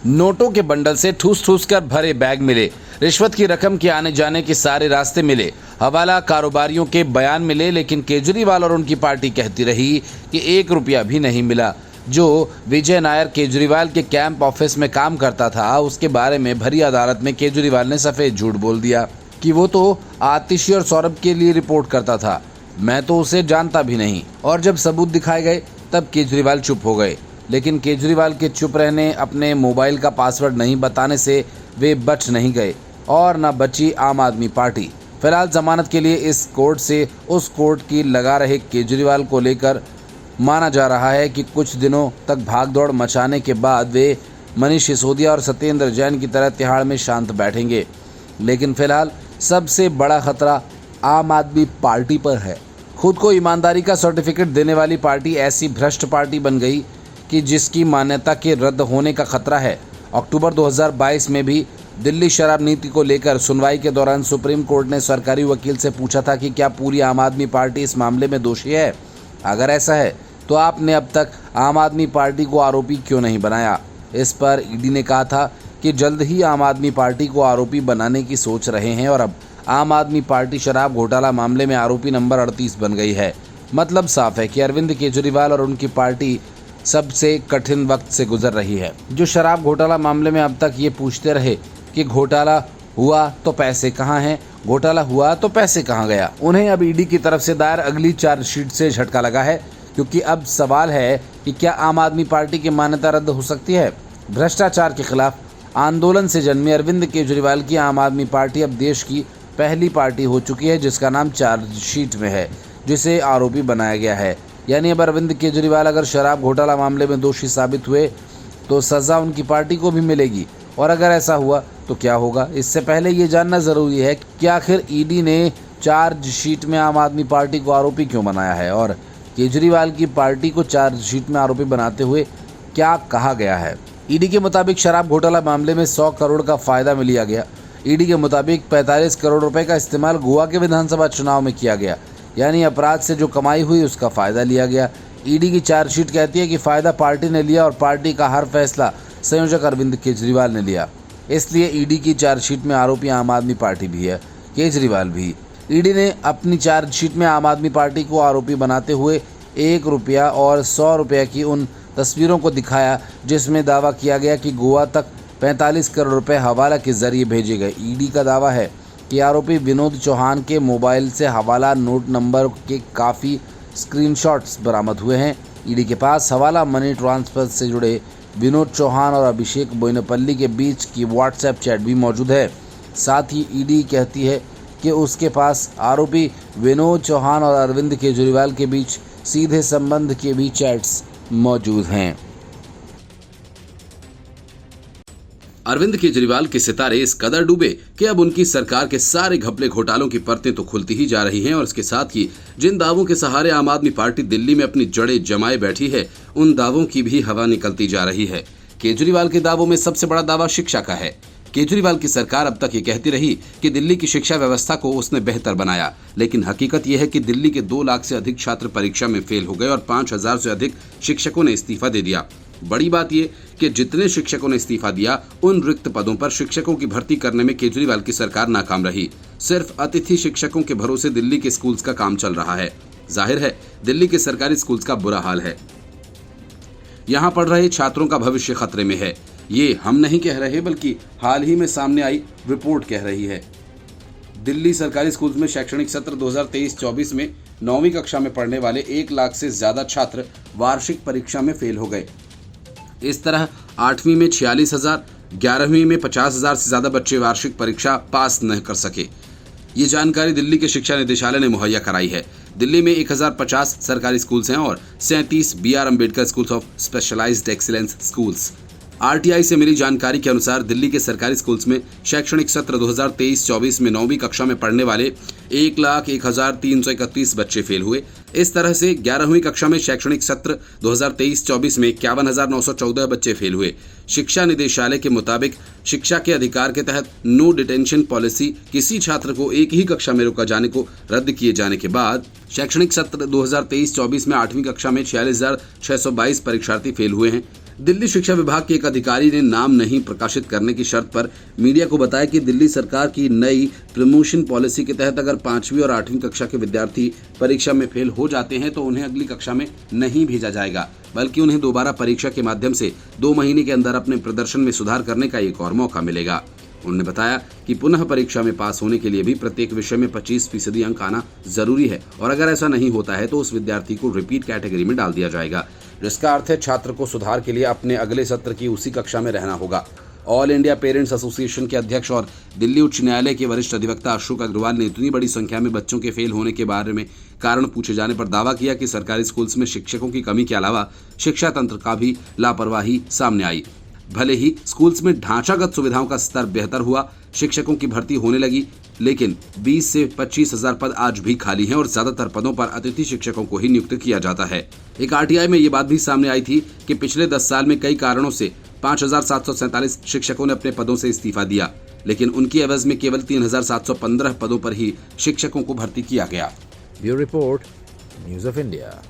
नोटों के बंडल से ठूस ठूस कर भरे बैग मिले, रिश्वत की रकम के आने जाने के सारे रास्ते मिले, हवाला कारोबारियों के बयान मिले, लेकिन केजरीवाल और उनकी पार्टी कहती रही कि 1 रुपया भी नहीं मिला। जो विजय नायर केजरीवाल के कैंप ऑफिस में काम करता था, उसके बारे में भरी अदालत में केजरीवाल ने सफेद झूठ बोल दिया कि वो तो आतिशी और सौरभ के लिए रिपोर्ट करता था, मैं तो उसे जानता भी नहीं। और जब सबूत दिखाए गए तब केजरीवाल चुप हो गए। लेकिन केजरीवाल के चुप रहने, अपने मोबाइल का पासवर्ड नहीं बताने से वे बच नहीं गए और न बची आम आदमी पार्टी। फिलहाल जमानत के लिए इस कोर्ट से उस कोर्ट की लगा रहे केजरीवाल को लेकर माना जा रहा है कि कुछ दिनों तक भागदौड़ मचाने के बाद वे मनीष सिसोदिया और सत्येंद्र जैन की तरह तिहाड़ में शांत बैठेंगे। लेकिन फिलहाल सबसे बड़ा खतरा आम आदमी पार्टी पर है। खुद को ईमानदारी का सर्टिफिकेट देने वाली पार्टी ऐसी भ्रष्ट पार्टी बन गई कि जिसकी मान्यता के रद्द होने का खतरा है। अक्टूबर 2022 में भी दिल्ली शराब नीति को लेकर सुनवाई के दौरान सुप्रीम कोर्ट ने सरकारी वकील से पूछा था कि क्या पूरी आम आदमी पार्टी इस मामले में दोषी है। अगर ऐसा है तो आपने अब तक आम आदमी पार्टी को आरोपी क्यों नहीं बनाया। इस पर ईडी ने कहा था कि जल्द ही आम आदमी पार्टी को आरोपी बनाने की सोच रहे हैं और अब आम आदमी पार्टी शराब घोटाला मामले में आरोपी नंबर 38 बन गई है। मतलब साफ है कि अरविंद केजरीवाल और उनकी पार्टी सबसे कठिन वक्त से गुजर रही है। जो शराब घोटाला मामले में अब तक ये पूछते रहे कि घोटाला हुआ तो पैसे कहाँ हैं, घोटाला हुआ तो पैसे कहाँ गया, उन्हें अब ईडी की तरफ से दायर अगली चार्जशीट से झटका लगा है, क्योंकि अब सवाल है कि क्या आम आदमी पार्टी की मान्यता रद्द हो सकती है। भ्रष्टाचार के खिलाफ आंदोलन से जन्मी अरविंद केजरीवाल की आम आदमी पार्टी अब देश की पहली पार्टी हो चुकी है जिसका नाम चार्जशीट में है, जिसे आरोपी बनाया गया है। यानी अब अरविंद केजरीवाल अगर शराब घोटाला मामले में दोषी साबित हुए तो सज़ा उनकी पार्टी को भी मिलेगी, और अगर ऐसा हुआ तो क्या होगा। इससे पहले ये जानना ज़रूरी है कि आखिर ईडी ने चार्जशीट में आम आदमी पार्टी को आरोपी क्यों बनाया है और केजरीवाल की पार्टी को चार्जशीट में आरोपी बनाते हुए क्या कहा गया है। ईडी के मुताबिक शराब घोटाला मामले में 100 करोड़ का फायदा में लिया गया। ईडी के मुताबिक 45 करोड़ रुपए का इस्तेमाल गोवा के विधानसभा चुनाव में किया गया, यानी अपराध से जो कमाई हुई उसका फायदा लिया गया। ईडी की चार्जशीट कहती है कि फायदा पार्टी ने लिया और पार्टी का हर फैसला संयोजक अरविंद केजरीवाल ने लिया। इसलिए ईडी की चार्जशीट में आरोपी आम आदमी पार्टी भी है, केजरीवाल भी। ईडी ने अपनी चार्जशीट में आम आदमी पार्टी को आरोपी बनाते हुए 1 रुपया और 100 रुपये की उन तस्वीरों को दिखाया जिसमें दावा किया गया कि गोवा तक 45 करोड़ रुपए हवाला के जरिए भेजे गए। ईडी का दावा है कि आरोपी विनोद चौहान के मोबाइल से हवाला नोट नंबर के काफ़ी स्क्रीनशॉट्स बरामद हुए हैं। ईडी के पास हवाला मनी ट्रांसफर से जुड़े विनोद चौहान और अभिषेक बोइनपल्ली के बीच की व्हाट्सएप चैट भी मौजूद है। साथ ही ईडी कहती है कि उसके पास आरोपी विनोद चौहान और अरविंद केजरीवाल के बीच सीधे संबंध के भी चैट्स मौजूद हैं। अरविंद केजरीवाल के सितारे इस कदर डूबे कि अब उनकी सरकार के सारे घपले घोटालों की परतें तो खुलती ही जा रही हैं और इसके साथ ही जिन दावों के सहारे आम आदमी पार्टी दिल्ली में अपनी जड़ें जमाए बैठी है, उन दावों की भी हवा निकलती जा रही है। केजरीवाल के दावों में सबसे बड़ा दावा शिक्षा का है। केजरीवाल की सरकार अब तक ये कहती रही कि दिल्ली की शिक्षा व्यवस्था को उसने बेहतर बनाया, लेकिन हकीकत यह है कि दिल्ली के 2 लाख से अधिक छात्र परीक्षा में फेल हो गए और 5000 से अधिक शिक्षकों ने इस्तीफा दे दिया। बड़ी बात यह कि जितने शिक्षकों ने इस्तीफा दिया, उन रिक्त पदों पर शिक्षकों की भर्ती करने में केजरीवाल की सरकार नाकाम रही। सिर्फ अतिथि शिक्षकों के भरोसे दिल्ली के स्कूल्स का काम चल रहा है। जाहिर है दिल्ली के सरकारी स्कूल्स का बुरा हाल है। यहाँ पढ़ रहे छात्रों का भविष्य खतरे में है। ये हम नहीं कह रहे, बल्कि हाल ही में सामने आई रिपोर्ट कह रही है। दिल्ली सरकारी स्कूल्स में शैक्षणिक सत्र 2023-24 में 9वीं कक्षा में पढ़ने वाले 1 लाख से ज्यादा छात्र वार्षिक परीक्षा में फेल हो गए। इस तरह 8वीं में 46,000, 11वीं में 50,000 से ज्यादा बच्चे वार्षिक परीक्षा पास न कर सके। ये जानकारी दिल्ली के शिक्षा निदेशालय ने मुहैया कराई है। दिल्ली में 1050 सरकारी स्कूल्स हैं और 37 BR Ambedkar schools of specialised excellence schools. RTI से मिली जानकारी के अनुसार दिल्ली के सरकारी स्कूल्स में शैक्षणिक सत्र 2023-24 में 9वीं कक्षा में पढ़ने वाले 1,01,331 बच्चे फेल हुए। इस तरह से 11वीं कक्षा में शैक्षणिक सत्र 2023-24 में 51,914 बच्चे फेल हुए। शिक्षा निदेशालय के मुताबिक शिक्षा के अधिकार के तहत नो डिटेंशन पॉलिसी किसी छात्र को एक ही कक्षा में रोका जाने को रद्द किए जाने के बाद शैक्षणिक सत्र 2023-24 में 8वीं कक्षा में 46,622 परीक्षार्थी फेल हुए हैं। दिल्ली शिक्षा विभाग के एक अधिकारी ने नाम नहीं प्रकाशित करने की शर्त पर मीडिया को बताया कि दिल्ली सरकार की नई प्रमोशन पॉलिसी के तहत अगर 5वीं और 8वीं कक्षा के विद्यार्थी परीक्षा में फेल हो जाते हैं तो उन्हें अगली कक्षा में नहीं भेजा जाएगा, बल्कि उन्हें दोबारा परीक्षा के माध्यम से 2 महीने के अंदर अपने प्रदर्शन में सुधार करने का एक और मौका मिलेगा। उन्होंने बताया कि पुनः परीक्षा में पास होने के लिए भी प्रत्येक विषय में 25% अंक आना जरूरी है और अगर ऐसा नहीं होता है तो उस विद्यार्थी को रिपीट कैटेगरी में डाल दिया जाएगा, जिसका अर्थ है छात्र को सुधार के लिए अपने अगले सत्र की उसी कक्षा में रहना होगा। ऑल इंडिया पेरेंट्स एसोसिएशन के अध्यक्ष और दिल्ली उच्च न्यायालय के वरिष्ठ अधिवक्ता अशोक अग्रवाल ने इतनी बड़ी संख्या में बच्चों के फेल होने के बारे में कारण पूछे जाने पर दावा किया कि सरकारी स्कूल्स में शिक्षकों की कमी के अलावा शिक्षा तंत्र का भी लापरवाही सामने आई। भले ही स्कूल्स में ढांचागत सुविधाओं का स्तर बेहतर हुआ, शिक्षकों की भर्ती होने लगी, लेकिन 20 से 25 हजार पद आज भी खाली हैं और ज्यादातर पदों पर अतिथि शिक्षकों को ही नियुक्त किया जाता है। एक आरटीआई में ये बात भी सामने आई थी कि पिछले 10 साल में कई कारणों से 5,747 शिक्षकों ने अपने पदों से इस्तीफा दिया, लेकिन उनकी एवज में केवल 3,715 पदों पर ही शिक्षकों को भर्ती किया गया। Bureau report, news of India.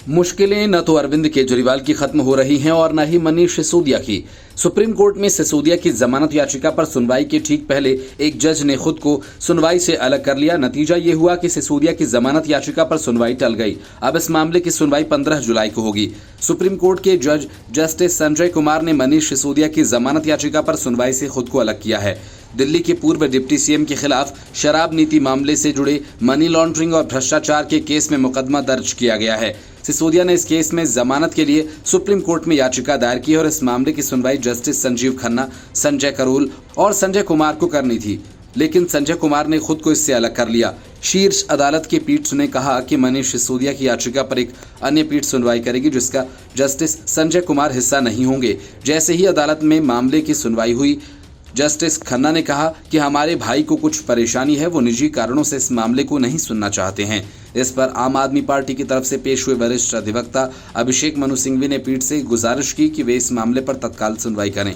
मुश्किलें न तो अरविंद केजरीवाल की खत्म हो रही हैं और न ही मनीष सिसोदिया की। सुप्रीम कोर्ट में सिसोदिया की जमानत याचिका पर सुनवाई के ठीक पहले एक जज ने खुद को सुनवाई से अलग कर लिया। नतीजा ये हुआ कि सिसोदिया की जमानत याचिका पर सुनवाई टल गई। अब इस मामले की सुनवाई 15 जुलाई को होगी। सुप्रीम कोर्ट के जज जस्टिस संजय कुमार ने मनीष सिसोदिया की जमानत याचिका पर सुनवाई से खुद को अलग किया है। दिल्ली के पूर्व डिप्टी सीएम के खिलाफ शराब नीति मामले से जुड़े मनी लॉन्ड्रिंग और भ्रष्टाचार के केस में मुकदमा दर्ज किया गया है। सिसोदिया ने इस केस में जमानत के लिए सुप्रीम कोर्ट में याचिका दायर की और इस मामले की सुनवाई जस्टिस संजीव खन्ना, संजय करोल और संजय कुमार को करनी थी, लेकिन संजय कुमार ने खुद को इससे अलग कर लिया। शीर्ष अदालत की पीठ ने कहा कि मनीष सिसोदिया की याचिका पर एक अन्य पीठ सुनवाई करेगी, जिसका जस्टिस संजय कुमार हिस्सा नहीं होंगे। जैसे ही अदालत में मामले की सुनवाई हुई, जस्टिस खन्ना ने कहा कि हमारे भाई को कुछ परेशानी है, वो निजी कारणों से इस मामले को नहीं सुनना चाहते हैं। इस पर आम आदमी पार्टी की तरफ से पेश हुए वरिष्ठ अधिवक्ता अभिषेक मनु सिंघवी ने पीठ से गुजारिश की कि वे इस मामले पर तत्काल सुनवाई करें।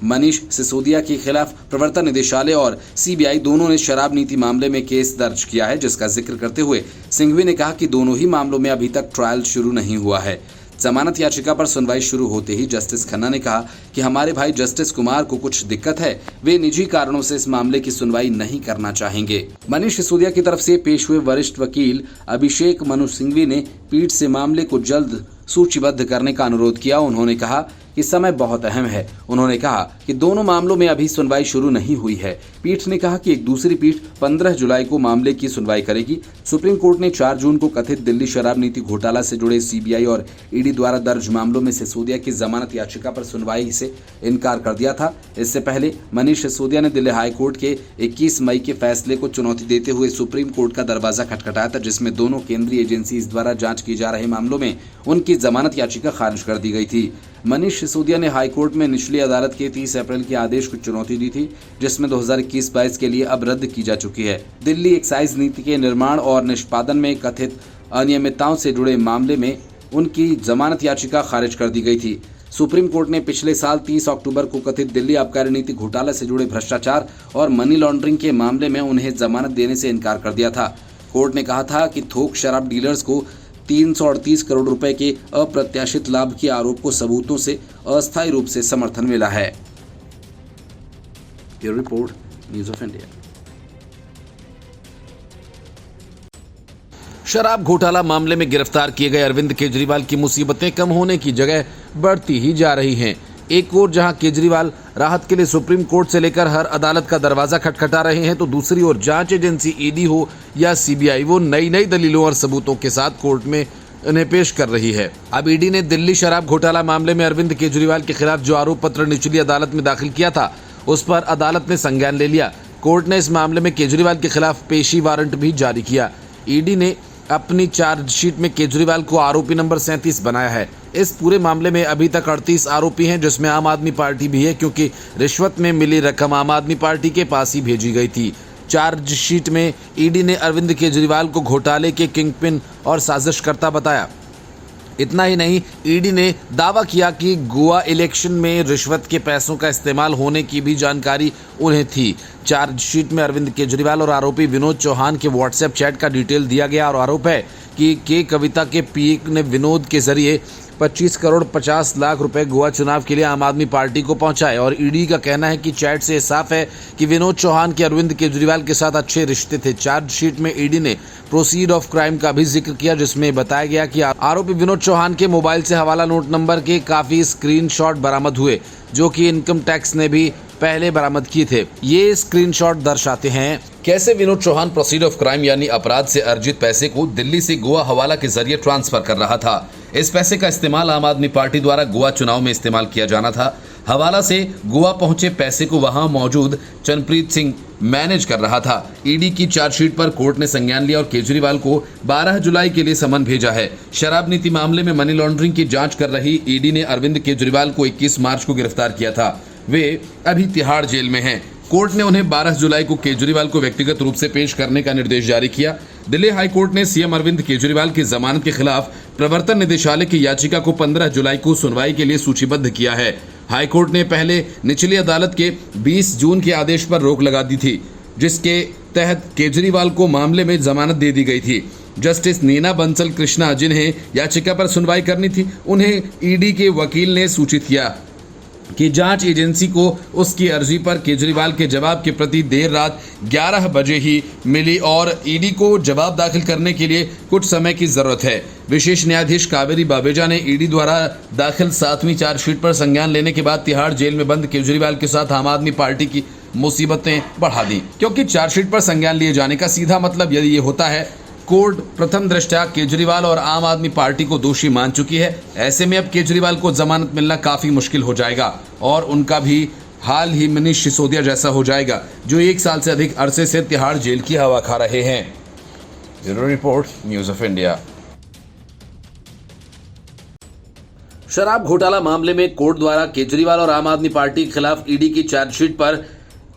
मनीष सिसोदिया के खिलाफ प्रवर्तन निदेशालय और सीबीआई दोनों ने शराब नीति मामले में केस दर्ज किया है, जिसका जिक्र करते हुए सिंघवी ने कहा कि दोनों ही मामलों में अभी तक ट्रायल शुरू नहीं हुआ है। जमानत याचिका पर सुनवाई शुरू होते ही जस्टिस खन्ना ने कहा कि हमारे भाई जस्टिस कुमार को कुछ दिक्कत है, वे निजी कारणों से इस मामले की सुनवाई नहीं करना चाहेंगे। मनीष सिसोदिया की तरफ से पेश हुए वरिष्ठ वकील अभिषेक मनु सिंघवी ने पीठ से मामले को जल्द सूचीबद्ध करने का अनुरोध किया। उन्होंने कहा कि समय बहुत अहम है। उन्होंने कहा कि दोनों मामलों में अभी सुनवाई शुरू नहीं हुई है। पीठ ने कहा कि एक दूसरी पीठ 15 जुलाई को मामले की सुनवाई करेगी। सुप्रीम कोर्ट ने 4 जून को कथित दिल्ली शराब नीति घोटाला से जुड़े सीबीआई और ईडी द्वारा दर्ज मामलों में सिसोदिया की जमानत याचिका पर सुनवाई से इनकार कर दिया था। इससे पहले मनीष सिसोदिया ने दिल्ली हाई कोर्ट के 21 मई के फैसले को चुनौती देते हुए सुप्रीम कोर्ट का दरवाजा खटखटाया था, जिसमें दोनों केंद्रीय एजेंसीज द्वारा जांच की जा रहे मामलों में उनकी जमानत याचिका खारिज कर दी गई थी। मनीष सिसोदिया ने हाई कोर्ट में निचली अदालत के 30 अप्रैल के आदेश को चुनौती दी थी, जिसमें 2021-22 के लिए अब रद्द की जा चुकी है। दिल्ली एक्साइज नीति के निर्माण और निष्पादन में कथित अनियमितताओं से जुड़े मामले में उनकी जमानत याचिका खारिज कर दी गई थी। सुप्रीम कोर्ट ने पिछले साल 30 अक्टूबर को कथित दिल्ली आबकारी नीति घोटाला से जुड़े भ्रष्टाचार और मनी लॉन्ड्रिंग के मामले में उन्हें जमानत देने से इनकार कर दिया था। कोर्ट ने कहा था कि थोक शराब डीलर्स को 338 करोड़ रुपए के अप्रत्याशित लाभ के आरोप को सबूतों से अस्थायी रूप से समर्थन मिला है। Bureau report, news of India. शराब घोटाला मामले में गिरफ्तार किए गए अरविंद केजरीवाल की मुसीबतें कम होने की जगह बढ़ती ही जा रही हैं। एक ओर जहां केजरीवाल राहत के लिए सुप्रीम कोर्ट से लेकर हर अदालत का दरवाजा खटखटा रहे हैं, तो दूसरी ओर जांच एजेंसी ईडी हो या सीबीआई, वो नई नई दलीलों और सबूतों के साथ कोर्ट में उन्हें पेश कर रही है। अब ईडी ने दिल्ली शराब घोटाला मामले में अरविंद केजरीवाल के खिलाफ जो आरोप पत्र निचली अदालत में दाखिल किया था, उस पर अदालत ने संज्ञान ले लिया। कोर्ट ने इस मामले में केजरीवाल के खिलाफ पेशी वारंट भी जारी किया। ईडी ने अपनी चार्जशीट में केजरीवाल को आरोपी नंबर 37 बनाया है। इस पूरे मामले में अभी तक 38 आरोपी हैं, जिसमें आम आदमी पार्टी भी है, क्योंकि रिश्वत में मिली रकम आम आदमी पार्टी के पास ही भेजी गई थी। चार्जशीट में ईडी ने अरविंद केजरीवाल को घोटाले के किंगपिन और साजिशकर्ता बताया। इतना ही नहीं, ईडी ने दावा किया कि गोवा इलेक्शन में रिश्वत के पैसों का इस्तेमाल होने की भी जानकारी उन्हें थी। चार्जशीट में अरविंद केजरीवाल और आरोपी विनोद चौहान के व्हाट्सएप चैट का डिटेल दिया गया और आरोप है कि कविता के पीए ने विनोद के जरिए 25 करोड़ 50 लाख रुपए गोवा चुनाव के लिए आम आदमी पार्टी को पहुंचाए। और ईडी का कहना है कि चैट से साफ है कि विनोद चौहान के अरविंद केजरीवाल के साथ अच्छे रिश्ते थे। चार्जशीट में ईडी ने प्रोसीड ऑफ क्राइम का भी जिक्र किया, जिसमें बताया गया कि आरोपी विनोद चौहान के मोबाइल से हवाला नोट नंबर के काफी स्क्रीनशॉट बरामद हुए, जो कि इनकम टैक्स ने भी पहले बरामद किए थे। ये स्क्रीनशॉट दर्शाते हैं कैसे Vinod Chauhan proceed of crime यानी अपराध से अर्जित पैसे को दिल्ली से गोवा हवाला के जरिए ट्रांसफर कर रहा था। इस पैसे का इस्तेमाल आम आदमी पार्टी द्वारा गोवा चुनाव में इस्तेमाल किया जाना था। हवाला से गोवा पहुंचे पैसे को वहां मौजूद चरणप्रीत सिंह मैनेज कर रहा था। ईडी की चार्जशीट पर कोर्ट ने संज्ञान लिया और केजरीवाल को 12 जुलाई के लिए समन भेजा है। शराब नीति मामले में मनी लॉन्ड्रिंग की जांच कर रही ईडी ने अरविंद केजरीवाल को 21 मार्च को गिरफ्तार किया था। वे अभी तिहाड़ जेल में हैं। कोर्ट ने उन्हें 12 जुलाई को केजरीवाल को व्यक्तिगत रूप से पेश करने का निर्देश जारी किया। दिल्ली हाई कोर्ट ने सीएम अरविंद केजरीवाल की जमानत के खिलाफ प्रवर्तन निदेशालय की याचिका को 15 जुलाई को सुनवाई के लिए सूचीबद्ध किया है। हाई कोर्ट ने पहले निचली अदालत के 20 जून के आदेश पर रोक लगा दी थी, जिसके तहत केजरीवाल को मामले में जमानत दे दी गई थी। जस्टिस नीना बंसल कृष्णा, जिन्हें याचिका पर सुनवाई करनी थी, उन्हें ईडी के वकील ने सूचित किया कि जांच एजेंसी को उसकी अर्जी पर केजरीवाल के जवाब के प्रति देर रात 11 बजे ही मिली और ईडी को जवाब दाखिल करने के लिए कुछ समय की जरूरत है। विशेष न्यायाधीश कावेरी बावेजा ने ईडी द्वारा दाखिल 7वीं चार्जशीट पर संज्ञान लेने के बाद तिहाड़ जेल में बंद केजरीवाल के साथ आम आदमी पार्टी की मुसीबतें बढ़ा दी, क्योंकि चार्जशीट पर संज्ञान लिए जाने का सीधा मतलब यदि ये होता है कोर्ट प्रथम दृष्टया केजरीवाल और आम आदमी पार्टी को दोषी मान चुकी है। ऐसे में अब केजरीवाल को जमानत मिलना काफी मुश्किल हो जाएगा और उनका भी हाल ही मनीष सिसोदिया जैसा हो जाएगा, जो 1 साल से अधिक अरसे से तिहाड़ जेल की हवा खा रहे हैं। Bureau report, news of India. शराब घोटाला मामले में कोर्ट द्वारा केजरीवाल और आम आदमी पार्टी के खिलाफ ईडी की चार्जशीट पर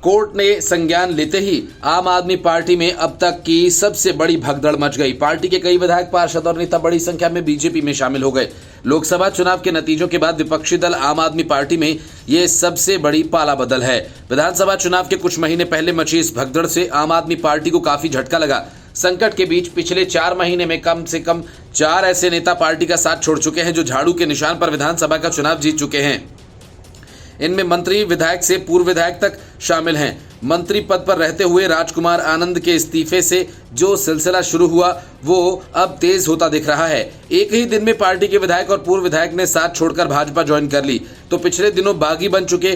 कोर्ट ने संज्ञान लेते ही आम आदमी पार्टी में अब तक की सबसे बड़ी भगदड़ मच गई। पार्टी के कई विधायक, पार्षद और नेता बड़ी संख्या में बीजेपी में शामिल हो गए। लोकसभा चुनाव के नतीजों के बाद विपक्षी दल आम आदमी पार्टी में ये सबसे बड़ी पाला बदल है। विधानसभा चुनाव के कुछ महीने पहले मची इस भगदड़ से आम आदमी पार्टी को काफी झटका लगा। संकट के बीच पिछले 4 महीने में कम से कम 4 ऐसे नेता पार्टी का साथ छोड़ चुके हैं जो झाड़ू के निशान पर विधानसभा का चुनाव जीत चुके हैं। इनमें मंत्री, विधायक से पूर्व विधायक तक शामिल हैं। मंत्री पद पर रहते हुए राजकुमार आनंद के इस्तीफे से जो सिलसिला शुरू हुआ वो अब तेज होता दिख रहा है। एक ही दिन में पार्टी के विधायक और पूर्व विधायक ने साथ छोड़कर भाजपा ज्वाइन कर ली, तो पिछले दिनों बागी बन चुके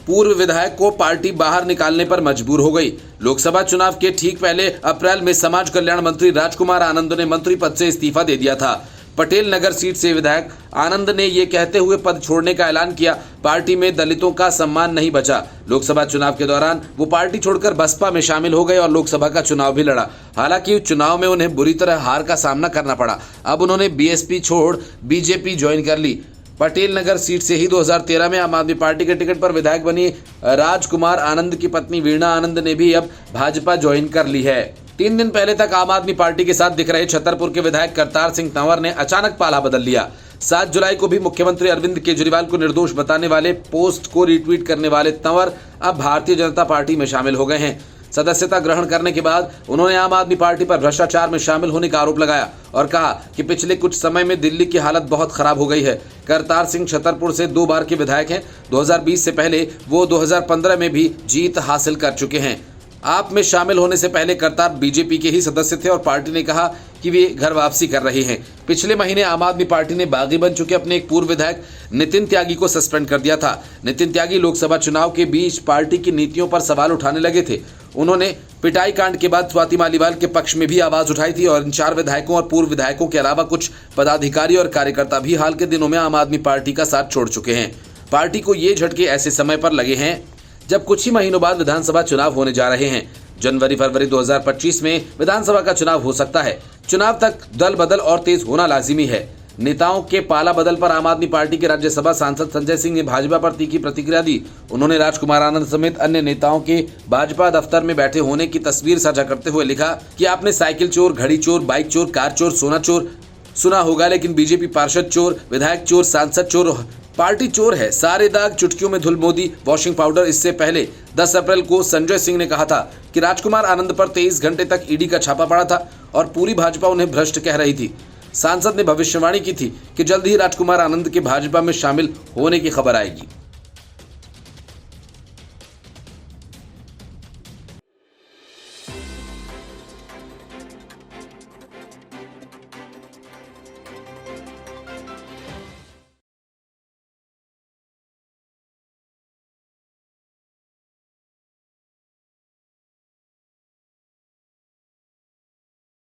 पूर्व विधायक को पार्टी बाहर निकालने पर मजबूर हो गई। लोकसभा चुनाव के ठीक पहले अप्रैल में समाज कल्याण मंत्री राजकुमार आनंद ने मंत्री पद से इस्तीफा दे दिया था। पटेल नगर सीट से विधायक आनंद ने ये कहते हुए पद छोड़ने का ऐलान किया, पार्टी में दलितों का सम्मान नहीं बचा। लोकसभा चुनाव के दौरान वो पार्टी छोड़कर बसपा में शामिल हो गए और लोकसभा का चुनाव भी लड़ा। हालांकि चुनाव में उन्हें बुरी तरह हार का सामना करना पड़ा। अब उन्होंने बीएसपी छोड़ बीजेपी ज्वाइन कर ली। पटेल नगर सीट से ही 2013 में आम आदमी पार्टी के टिकट पर विधायक बनी राजकुमार आनंद की पत्नी वीणा आनंद ने भी अब भाजपा ज्वाइन कर ली है। 3 दिन पहले तक आम आदमी पार्टी के साथ दिख रहे छतरपुर के विधायक करतार सिंह तंवर ने अचानक पाला बदल लिया। 7 जुलाई को भी मुख्यमंत्री अरविंद केजरीवाल को निर्दोष बताने वाले पोस्ट को रीट्वीट करने वाले तंवर अब भारतीय जनता पार्टी में शामिल हो गए हैं। सदस्यता ग्रहण करने के बाद उन्होंने आम आदमी पार्टी पर भ्रष्टाचार में शामिल होने का आरोप लगाया और कहा कि पिछले कुछ समय में दिल्ली की हालत बहुत खराब हो गई है। करतार सिंह छतरपुर से 2 बार के विधायक हैं। 2020 से पहले वो 2015 में भी जीत हासिल कर चुके हैं। आप में शामिल होने से पहले करतार बीजेपी के ही सदस्य थे और पार्टी ने कहा कि वे घर वापसी कर रहे हैं। पिछले महीने आम आदमी पार्टी ने बागी बन चुके अपने एक पूर्व विधायक नितिन त्यागी को सस्पेंड कर दिया था। नितिन त्यागी लोकसभा चुनाव के बीच पार्टी की नीतियों पर सवाल उठाने लगे थे। उन्होंने पिटाई कांड के बाद स्वाति मालीवाल के पक्ष में भी आवाज उठाई थी और इन 4 विधायकों और पूर्व विधायकों के अलावा कुछ पदाधिकारी और कार्यकर्ता भी हाल के दिनों में आम आदमी पार्टी का साथ छोड़ चुके हैं। पार्टी को ये झटके ऐसे समय पर लगे हैं जब कुछ ही महीनों बाद विधानसभा चुनाव होने जा रहे हैं। जनवरी-फरवरी 2025 में विधानसभा का चुनाव हो सकता है। चुनाव तक दल बदल और तेज होना लाजिमी है। नेताओं के पाला बदल पर आम आदमी पार्टी के राज्यसभा सांसद संजय सिंह ने भाजपा पर तीखी प्रतिक्रिया दी। उन्होंने राजकुमार आनंद समेत अन्य नेताओं के भाजपा दफ्तर में बैठे होने की तस्वीर साझा करते हुए लिखा कि आपने साइकिल चोर, घड़ी चोर, बाइक चोर, कार चोर, सोना चोर सुना होगा, लेकिन बीजेपी पार्षद चोर, विधायक चोर, सांसद चोर, पार्टी चोर है, सारे दाग चुटकियों में धुल, मोदी वॉशिंग पाउडर। इससे पहले 10 अप्रैल को संजय सिंह ने कहा था कि राजकुमार आनंद पर 23 घंटे तक ईडी का छापा पड़ा था और पूरी भाजपा उन्हें भ्रष्ट कह रही थी। सांसद ने भविष्यवाणी की थी कि जल्द ही राजकुमार आनंद के भाजपा में शामिल होने की खबर आएगी।